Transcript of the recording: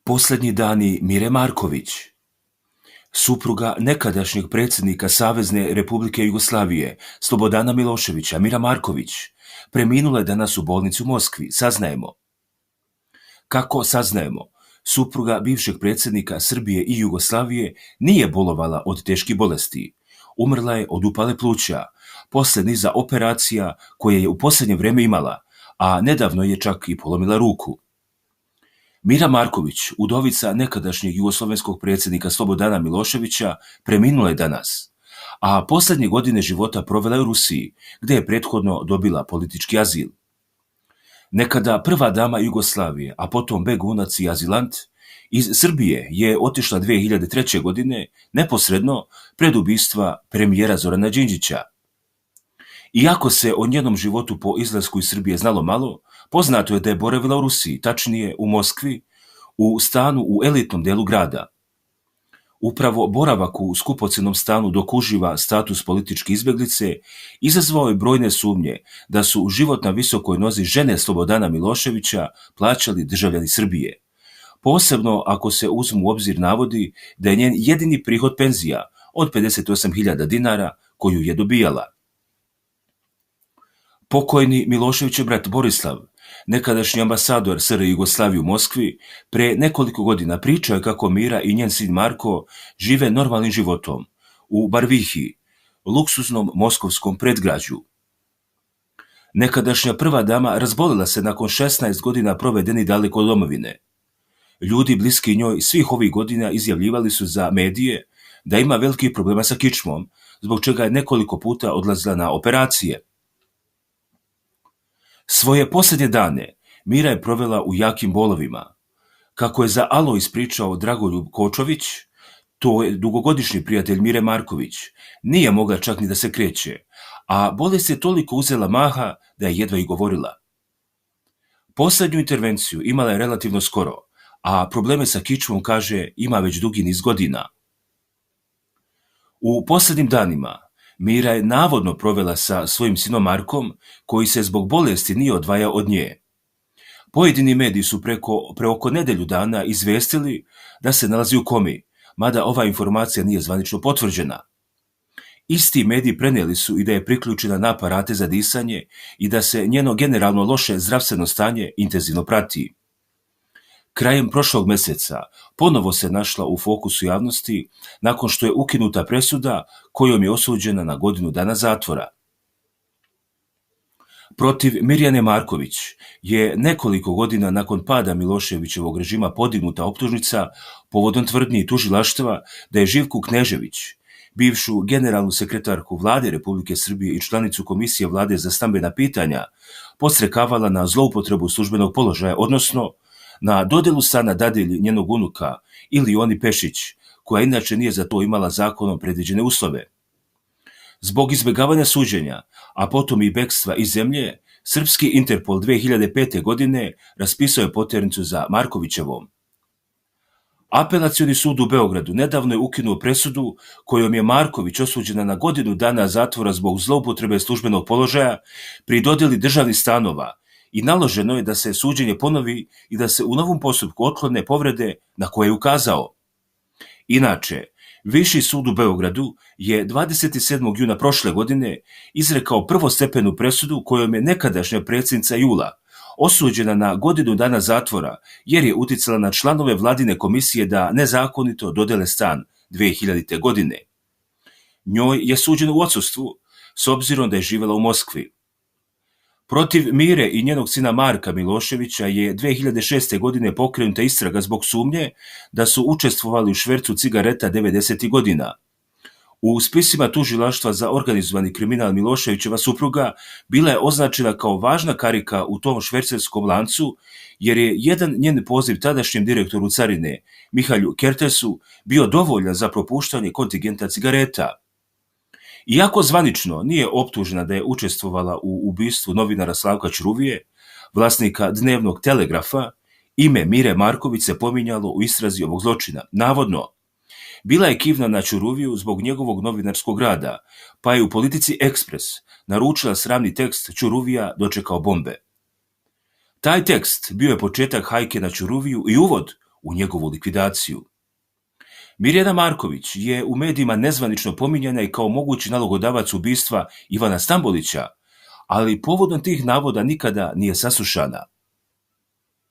Posljednji dani Mire Marković, supruga nekadašnjeg predsjednika Savezne Republike Jugoslavije, Slobodana Miloševića, Mira Marković, preminula je danas u bolnici u Moskvi, saznajemo. Kako saznajemo? Supruga bivšeg predsjednika Srbije i Jugoslavije nije bolovala od teških bolesti. Umrla je od upale pluća, poslije niza operacija koje je u posljednje vrijeme imala, a nedavno je čak i polomila ruku. Mira Marković, udovica nekadašnjeg jugoslovenskog predsjednika Slobodana Miloševića, preminula je danas, a posljednje godine života provela je u Rusiji, gdje je prethodno dobila politički azil. Nekada prva dama Jugoslavije, a potom begunac i azilant, iz Srbije je otišla 2003. godine neposredno pred ubistva premijera Zorana Đinđića. Iako se o njenom životu po izlasku iz Srbije znalo malo, poznato je da je boravila u Rusiji, tačnije u Moskvi, u stanu u elitnom delu grada. Upravo boravak u skupocjenom stanu dok uživa status političke izbjeglice izazvao je brojne sumnje da su život na visokoj nozi žene Slobodana Miloševića plaćali državljani Srbije. Posebno ako se uzmu u obzir navodi da je njen jedini prihod penzija od 58.000 dinara koju je dobijala. Pokojni Miloševićev brat Borislav, nekadašnji ambasador SR Jugoslavije u Moskvi, pre nekoliko godina pričao je kako Mira i njen sin Marko žive normalnim životom u Barvihi, luksuznom moskovskom predgrađu. Nekadašnja prva dama razbolila se nakon 16 godina provedeni daleko od domovine. Ljudi bliski njoj svih ovih godina izjavljivali su za medije da ima velikih problema sa kičmom, zbog čega je nekoliko puta odlazila na operacije. Svoje posljednje dane Mira je provela u jakim bolovima. Kako je za Alo ispričao Dragoljub Kočović, to je dugogodišnji prijatelj Mire Marković, nije mogla čak ni da se kreće, a bolest je toliko uzela maha da je jedva i govorila. Posljednju intervenciju imala je relativno skoro, a probleme sa kičmom, kaže, ima već dugi niz godina. U posljednjim danima Mira je navodno provela sa svojim sinom Markom, koji se zbog bolesti nije odvajao od nje. Pojedini mediji su pre oko nedelju dana izvestili da se nalazi u komi, mada ova informacija nije zvanično potvrđena. Isti mediji prenijeli su i da je priključena na aparate za disanje i da se njeno generalno loše zdravstveno stanje intenzivno prati. Krajem prošlog mjeseca ponovo se našla u fokusu javnosti nakon što je ukinuta presuda kojom je osuđena na godinu dana zatvora. Protiv Mirjane Marković je nekoliko godina nakon pada Miloševićevog režima podignuta optužnica povodom tvrdnji tužilaštva da je Živku Knežević, bivšu generalnu sekretarku Vlade Republike Srbije i članicu Komisije Vlade za stambena pitanja, podstrekavala na zloupotrebu službenog položaja, odnosno na dodjelu stana dadilji njenog unuka Ilijoni Pešić, koja inače nije za to imala zakonom predviđene uslove. Zbog izbjegavanja suđenja, a potom i bekstva iz zemlje, srpski Interpol 2005. godine raspisao je poternicu za Markovićevom. Apelacioni sud u Beogradu nedavno je ukinuo presudu kojom je Marković osuđena na godinu dana zatvora zbog zloupotrebe službenog položaja pri dodjeli državnih stanova i naloženo je da se suđenje ponovi i da se u novom postupku otklone povrede na koje je ukazao. Inače, Viši sud u Beogradu je 27. juna prošle godine izrekao prvostepenu presudu kojom je nekadašnja predsjednica Jula osuđena na godinu dana zatvora jer je uticala na članove vladine komisije da nezakonito dodele stan 2000. godine. Njoj je suđeno u odsustvu s obzirom da je živjela u Moskvi. Protiv Mire i njenog sina Marka Miloševića je 2006. godine pokrenuta istraga zbog sumnje da su učestvovali u švercu cigareta 90. godina. U spisima tužilaštva za organizovani kriminal Miloševićeva supruga bila je označena kao važna karika u tom švercerskom lancu, jer je jedan njen poziv tadašnjem direktoru carine, Mihalju Kertesu, bio dovoljan za propuštanje kontingenta cigareta. Iako zvanično nije optužena da je učestvovala u ubistvu novinara Slavka Ćuruvije, vlasnika Dnevnog telegrafa, ime Mire Marković se pominjalo u istrazi ovog zločina. Navodno, bila je kivna na Ćuruviju zbog njegovog novinarskog rada, pa je u Politici Ekspres naručila sramni tekst Ćuruvija dočekao bombe. Taj tekst bio je početak hajke na Ćuruviju i uvod u njegovu likvidaciju. Mirjana Marković je u medijima nezvanično pominjana i kao mogući nalogodavac ubistva Ivana Stambolića, ali povodom tih navoda nikada nije saslušana.